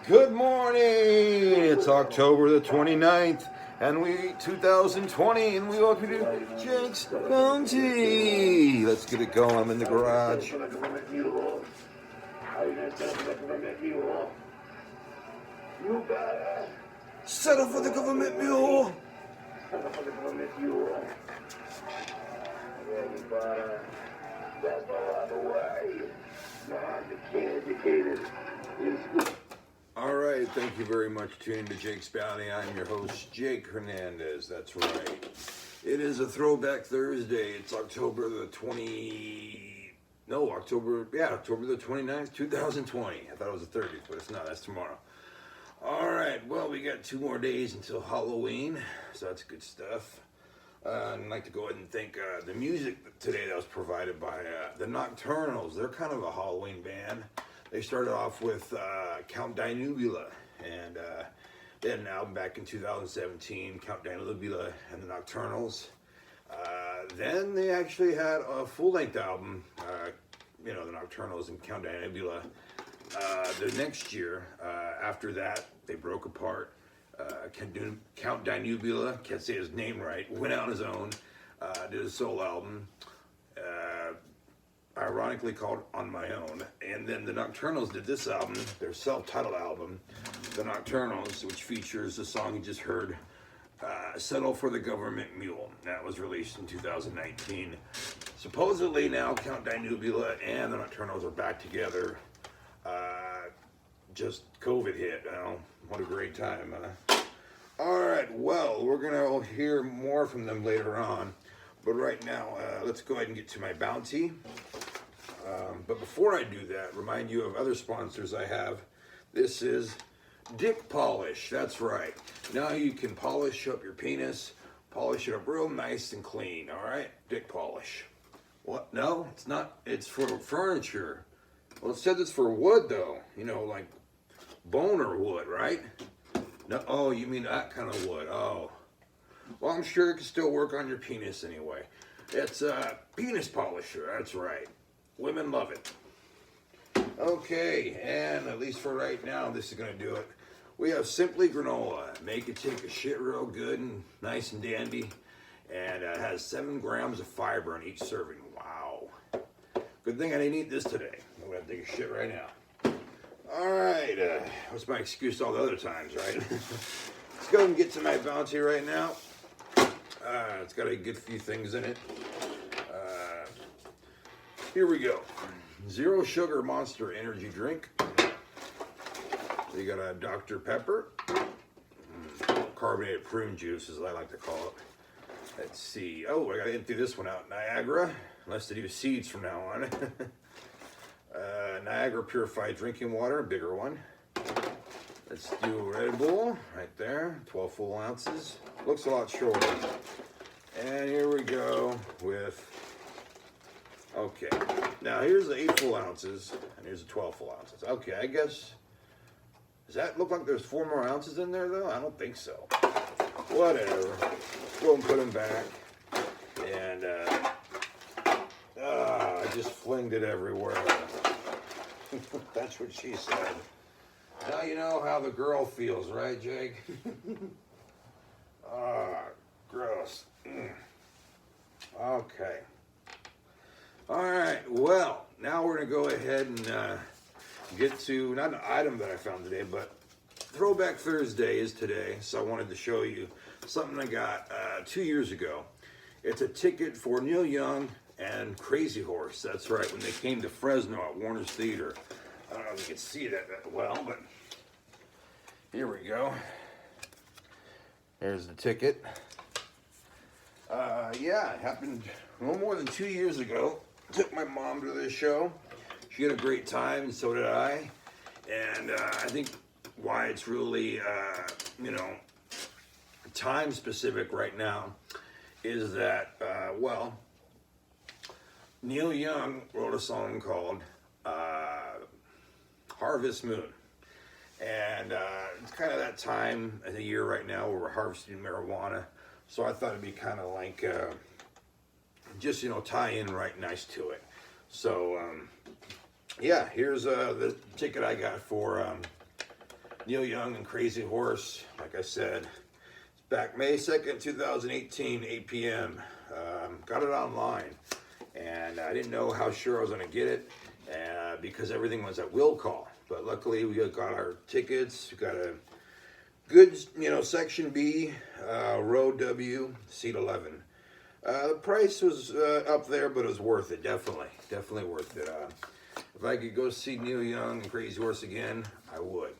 Good morning! It's October the 29th, and 2020, and we welcome you to Jake's Bounty. Let's get it going. I'm in the garage. Settle for the government mule. Settle for the government mule. That's no other way. Non-educated is good. All right, thank you very much for tuning to Jake's Bounty. I'm your host, Jake Hernandez. That's right. It is a throwback Thursday. It's October the 29th, 2020. I thought it was the 30th, but it's not. That's tomorrow. All right, well, we got 2 more days until Halloween, so that's good stuff. I'd like to go ahead and thank the music today that was provided by the Nocturnals. They're kind of a Halloween band. They started off with Count Dinubula, and they had an album back in 2017, Count Dinubula and the Nocturnals. Then they actually had a full-length album, the Nocturnals and Count Dinubula. The next year, after that, they broke apart. Count Dinubula, can't say his name right, went out on his own, did a solo album. Ironically called On My Own. And then the Nocturnals did this album, their self-titled album, The Nocturnals, which features the song you just heard, Settle for the Government Mule. That was released in 2019. Supposedly now Count Dinubula and the Nocturnals are back together. Just COVID hit. What a great time. Alright, well, we're going to hear more from them later on. But right now, let's go ahead and get to my bounty. But before I do that, remind you of other sponsors I have. This is Dick Polish. That's right. Now you can polish up your penis, polish it up real nice and clean. All right, Dick Polish. What? No, it's not. It's for furniture. Well, it says it's for wood though. Like boner wood, right? No. Oh, you mean that kind of wood? Oh. Well, I'm sure it can still work on your penis anyway. It's a penis polisher. That's right. Women love it. Okay, and at least for right now, this is going to do it. We have Simply Granola. Make it take a shit real good and nice and dandy. And it has 7 grams of fiber in each serving. Wow. Good thing I didn't eat this today. I'm going to take a shit right now. All right. What's my excuse all the other times, right? Let's go and get to my bounty right now. It's got a good few things in it. Here we go. Zero sugar Monster energy drink. You got a Dr. Pepper. Carbonated prune juice, as I like to call it. Let's see. Oh, I gotta empty this one out. Niagara. Unless they do seeds from now on. Niagara purified drinking water, bigger one. Let's do Red Bull right there. 12 full ounces. Looks a lot shorter. And here we go with, okay, now here's the 8 full ounces, and here's the 12 full ounces. Okay, I guess, does that look like there's 4 more ounces in there, though? I don't think so. Whatever. Go and put them back. And, I just flinged it everywhere. That's what she said. Now you know how the girl feels, right, Jake? Gross. Okay. All right. Well, now we're going to go ahead and get to, not an item that I found today, but Throwback Thursday is today, so I wanted to show you something I got 2 years ago. It's a ticket for Neil Young and Crazy Horse. That's right, when they came to Fresno at Warner's Theater. I don't know if you can see that well, but here we go. There's the ticket. It happened no more than 2 years ago. Took my mom to this show. She had a great time, and so did I. And I think why it's really, time specific right now is that, Neil Young wrote a song called Harvest Moon. And it's kind of that time of the year right now where we're harvesting marijuana. So I thought it'd be kind of like, just, tie in right nice to it. So, here's the ticket I got for Neil Young and Crazy Horse, like I said, it's back May 2nd, 2018, 8 p.m. Got it online, and I didn't know how sure I was going to get it because everything was at will call. But luckily, we got our tickets. We got a good, section B, row W, seat 11. The price was up there, but it was worth it. Definitely worth it. If I could go see Neil Young and Crazy Horse again, I would.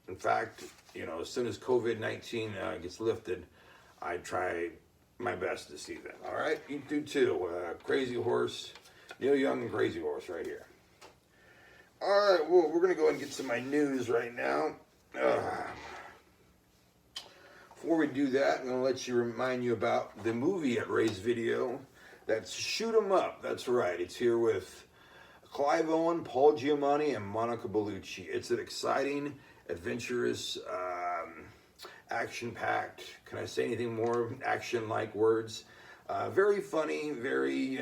In fact, as soon as COVID-19 gets lifted, I'd try my best to see them. All right, you do too. Crazy Horse, Neil Young and Crazy Horse, right here. All right, well, we're gonna go ahead and get to my news right now. Before we do that, I'm gonna remind you about the movie at Ray's Video. That's Shoot 'Em Up. That's right. It's here with Clive Owen, Paul Giamatti, and Monica Bellucci. It's an exciting, adventurous, action-packed. Can I say anything more action-like words? Very funny, very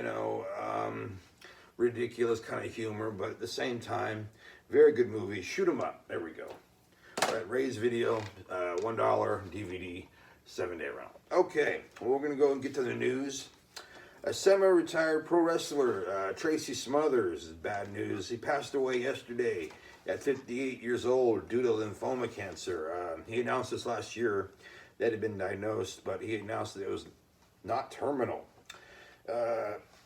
ridiculous kind of humor, but at the same time, very good movie. Shoot 'Em Up. There we go. All right, Ray's Video, $1 DVD, 7-day rental. Okay, well, we're gonna go and get to the news. A semi-retired pro wrestler, Tracy Smothers, is bad news. He passed away yesterday at 58 years old due to lymphoma cancer. He announced this last year that it had been diagnosed, but he announced that it was not terminal.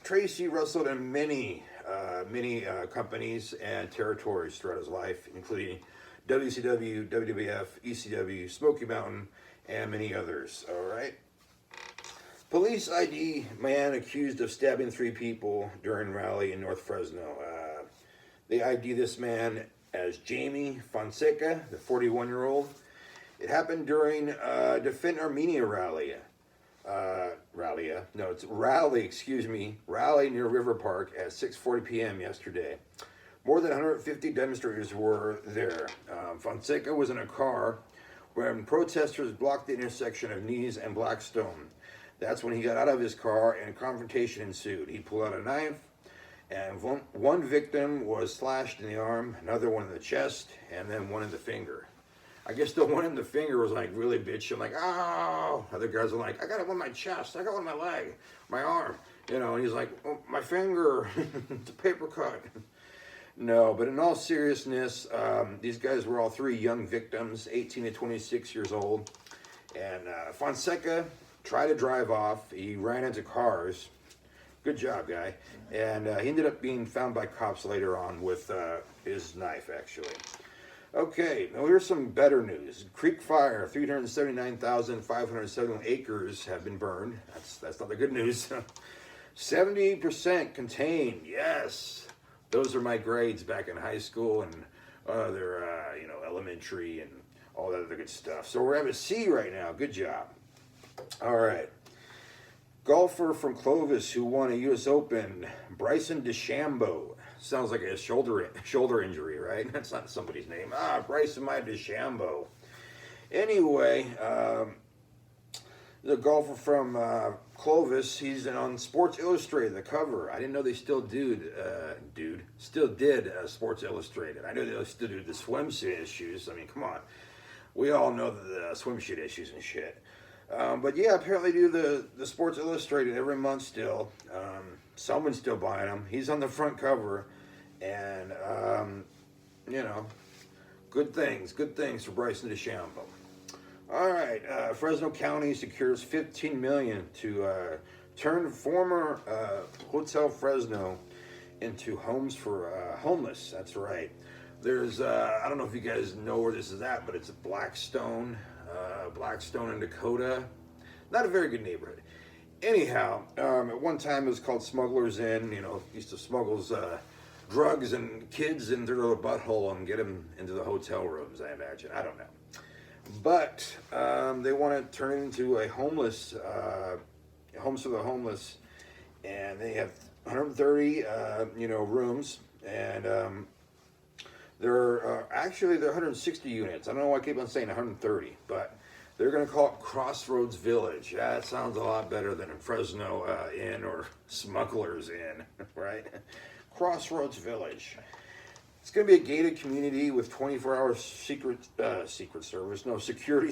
Tracy wrestled in many companies and territories throughout his life, including WCW, WWF, ECW, Smoky Mountain, and many others. All right. Police ID man accused of stabbing 3 people during rally in North Fresno. They ID this man as Jamie Fonseca, the 41-year-old. It happened during Defend Armenia rally. Rally near River Park at 6:40 p.m. yesterday. More than 150 demonstrators were there. Fonseca was in a car when protesters blocked the intersection of Nees and Blackstone. That's when he got out of his car and a confrontation ensued. He pulled out a knife, and one victim was slashed in the arm, another one in the chest, and then one in the finger. I guess the one in the finger was like really bitching, like, "Oh!" Other guys are like, "I got it on my chest, I got one on my leg, my arm," and he's like, "Oh, my finger, it's a paper cut." No, but in all seriousness, these guys were all 3 young victims, 18 to 26 years old, and Fonseca tried to drive off. He ran into cars. Good job, guy. And he ended up being found by cops later on with his knife, actually. Okay, now here's some better news. Creek Fire, 379,571 acres have been burned. That's not the good news. 70% contained, yes. Those are my grades back in high school and other, elementary and all that other good stuff. So we're having a C right now. Good job. All right. Golfer from Clovis who won a U.S. Open, Bryson DeChambeau. Sounds like a shoulder injury, right? That's not somebody's name. Bryson DeChambeau. Anyway, the golfer from Clovis, he's on Sports Illustrated, the cover. I didn't know they still did Sports Illustrated. I know they still do the swimsuit issues. I mean, come on. We all know the swimsuit issues and shit. But yeah, apparently do the Sports Illustrated every month still. Someone's still buying them. He's on the front cover, and good things for Bryson DeChambeau. All right, Fresno County secures $15 million to turn former Hotel Fresno into homes for homeless. That's right. There's I don't know if you guys know where this is at, but it's Blackstone in Dakota. Not a very good neighborhood. Anyhow, at one time it was called Smugglers Inn. Used to smuggle drugs and kids into their butthole and get them into the hotel rooms, I imagine. I don't know. But they want to turn it into a homeless, homes for the homeless. And they have 130, rooms. And they're 160 units. I don't know why I keep on saying 130, but they're going to call it Crossroads Village. That sounds a lot better than Fresno Inn or Smugglers Inn, right? Crossroads Village. It's going to be a gated community with 24-hour security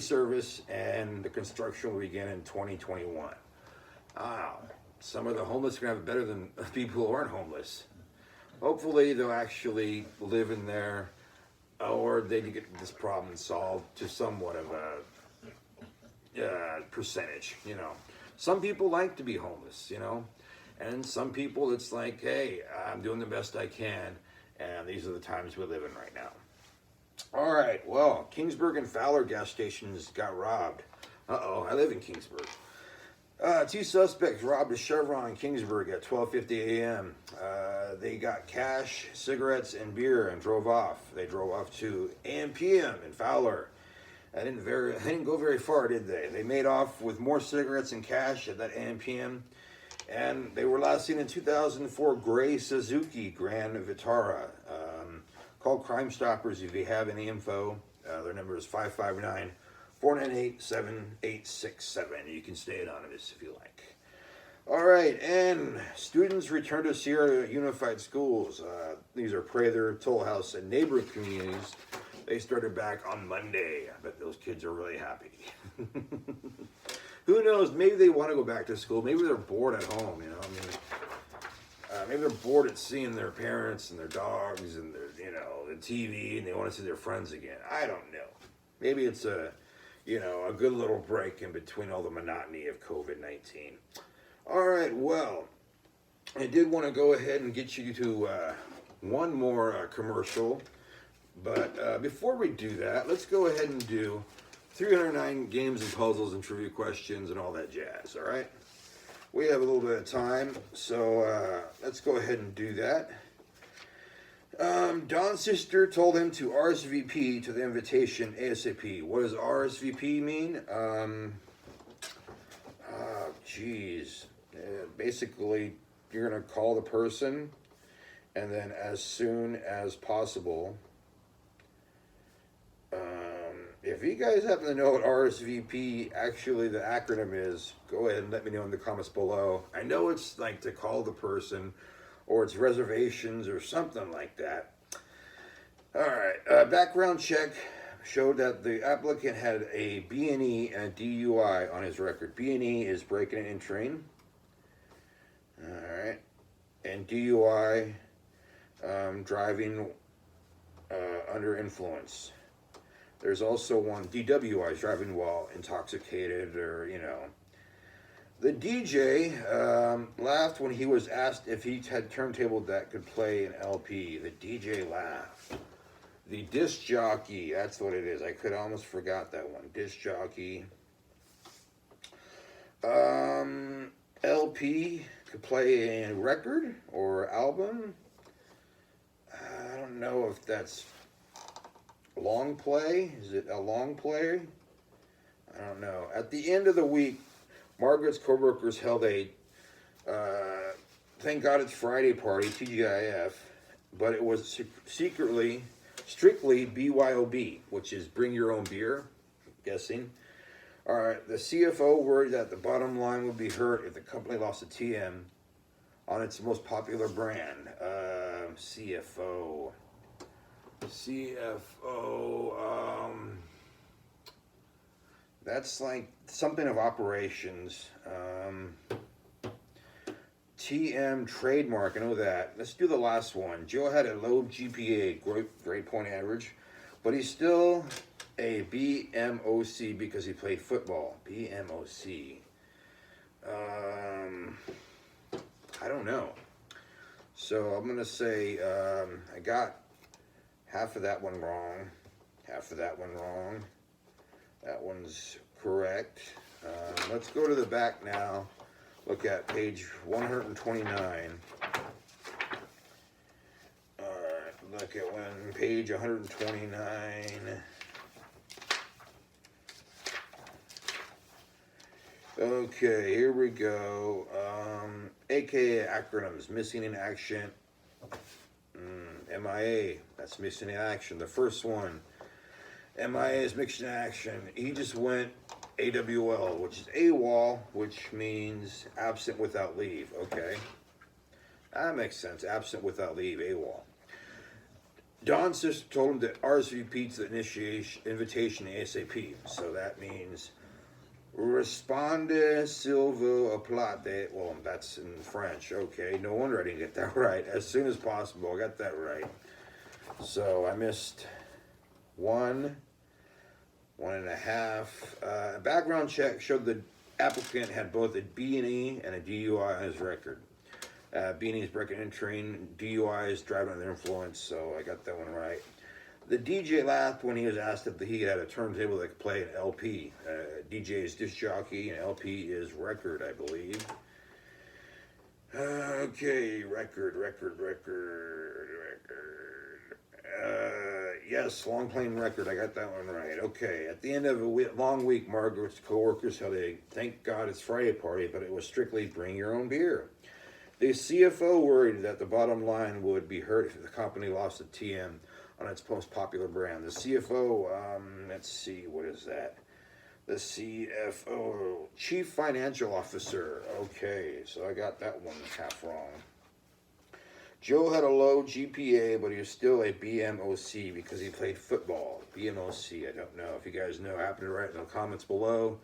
service, and the construction will begin in 2021. Wow, some of the homeless are going to have it better than people who aren't homeless. Hopefully, they'll actually live in there, or they can get this problem solved to somewhat of a percentage. You know, some people like to be homeless. You know, and some people it's like, hey, I'm doing the best I can. And these are the times we live in right now. All right, well, Kingsburg and Fowler gas stations got robbed. Uh-oh, I live in Kingsburg. Two suspects robbed a Chevron in Kingsburg at 12:50 a.m. They got cash, cigarettes, and beer and drove off. They drove off to AM/PM in Fowler. They didn't go very far, did they? They made off with more cigarettes and cash at that AM/PM. And they were last seen in 2004 gray Suzuki Grand Vitara. Call Crime Stoppers if you have any info. Their number is 559-498-7867. You can stay anonymous if you like. All right, and students return to Sierra Unified Schools. These are Prather, Toll House, and neighboring communities. They started back on Monday. I bet those kids are really happy. Who knows? Maybe they want to go back to school. Maybe they're bored at home. You know, I mean, maybe they're bored at seeing their parents and their dogs and their, you know, the TV, and they want to see their friends again. I don't know. Maybe it's a good little break in between all the monotony of COVID-19. All right. Well, I did want to go ahead and get you to one more commercial, but before we do that, let's go ahead and do 309 games and puzzles and trivia questions and all that jazz, all right? We have a little bit of time, so let's go ahead and do that. Don's sister told him to RSVP to the invitation ASAP. What does RSVP mean? Basically, you're going to call the person, and then as soon as possible. If you guys happen to know what RSVP actually the acronym is, go ahead and let me know in the comments below. I know it's like to call the person, or it's reservations or something like that. All right, background check showed that the applicant had a B&E and a DUI on his record. B&E is breaking and entering. All right, and DUI, driving under influence. There's also one DWI, driving while intoxicated, or, you know. The DJ laughed when he was asked if he had turntable that could play an LP. The DJ laughed. The disc jockey, that's what it is. I could almost forgot that one. Disc jockey. LP could play a record or album. I don't know if that's long play. Is it a long play? I don't know. At the end of the week, Margaret's coworkers held a Thank God It's Friday party, TGIF, but it was strictly BYOB, which is bring your own beer, I'm guessing. All right, the CFO worried that the bottom line would be hurt if the company lost a TM on its most popular brand. CFO, that's like something of operations. TM trademark, I know that. Let's do the last one. Joe had a low GPA, grade point average, but he's still a BMOC because he played football. BMOC. I don't know. So I'm going to say I got half of that one wrong. Half of that one wrong. That one's correct. Let's go to the back now. Look at page 129. All right, look at page 129. Okay, here we go. AKA acronyms, missing in action. MIA, that's missing in action. The first one, MIA is missing in action. He just went AWL, which is AWOL, which means absent without leave. Okay, that makes sense. Absent without leave, AWOL. Don's sister told him to RSVP to the invitation ASAP. So that means Responde Silva Aplate. Well, that's in French. Okay, no wonder I didn't get that right. As soon as possible, I got that right. So I missed 1.5. Background check showed the applicant had both a B&E and a DUI on his record. B&E is breaking and entering, DUI is driving under influence, so I got that one right. The DJ laughed when he was asked if he had a turntable that could play an LP. DJ is disc jockey and LP is record, I believe. Okay, record. Yes, long playing record. I got that one right. Okay, at the end of a long week, Margaret's co-workers held a thank God it's Friday party, but it was strictly bring your own beer. The CFO worried that the bottom line would be hurt if the company lost a TM on its most popular brand. The CFO, let's see, what is that? The CFO, Chief Financial Officer. Okay, so I got that one half wrong. Joe had a low GPA, but he was still a BMOC because he played football. BMOC, I don't know. If you guys know, happen to write in the comments below.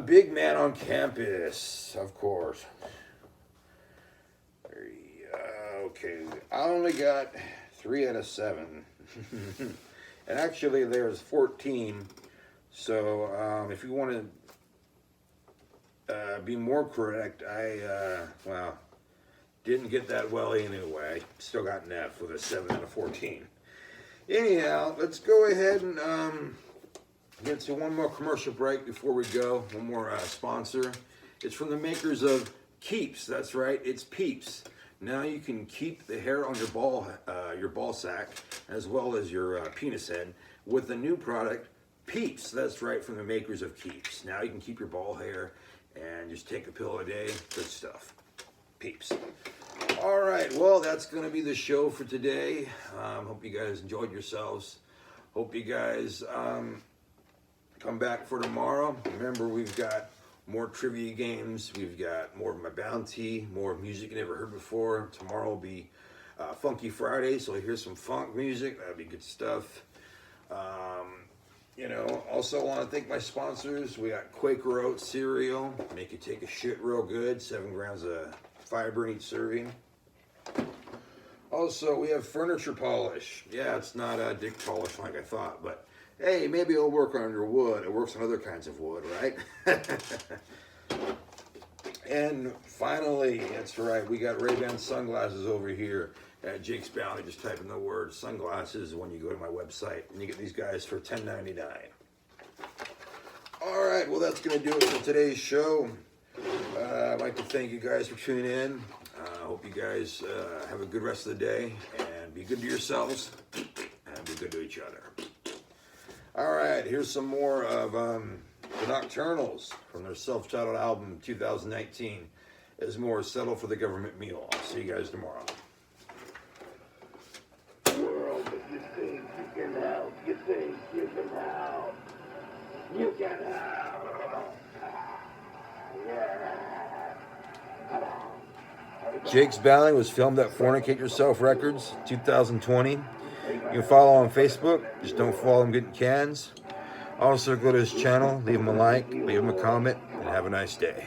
Big man on campus, of course. Okay, I only got 3 out of 7. And actually there's 14. So if you want to be more correct, I, didn't get that well anyway. Still got an F with a 7 out of 14. Anyhow, let's go ahead and get to one more commercial break before we go. One more sponsor. It's from the makers of Keeps. That's right, it's Peeps. Now you can keep the hair on your ball sack as well as your penis head with the new product, Peeps. That's right, from the makers of Keeps. Now you can keep your ball hair and just take a pill a day. Good stuff. Peeps. All right, well, that's going to be the show for today. Hope you guys enjoyed yourselves. Hope you guys come back for tomorrow. Remember, we've got more trivia games. We've got more of my bounty, more music you never heard before. Tomorrow will be Funky Friday, so here's some funk music. That'll be good stuff. Also want to thank my sponsors. We got Quaker Oat cereal, make you take a shit real good. 7 grams of fiber in each serving. Also, we have furniture polish. Yeah, it's not dick polish like I thought, but hey, maybe it'll work on your wood. It works on other kinds of wood, right? And finally, that's right, we got Ray-Ban sunglasses over here at Jake's Bounty. Just type in the word sunglasses when you go to my website, and you get these guys for $10.99. All right, well, that's going to do it for today's show. I'd like to thank you guys for tuning in. I hope you guys have a good rest of the day, and be good to yourselves, and be good to each other. All right, here's some more of the Nocturnals from their self-titled album 2019. There's more Settle for the Government Meal. I'll see you guys tomorrow. World, if you think you can help, you think you can help. You can help. Yeah. Come on. Jake's Bounty was filmed at Fornicate Yourself Records 2020. You can follow on Facebook. Just don't follow him getting cans. Also, go to his channel, leave him a like, leave him a comment, and have a nice day.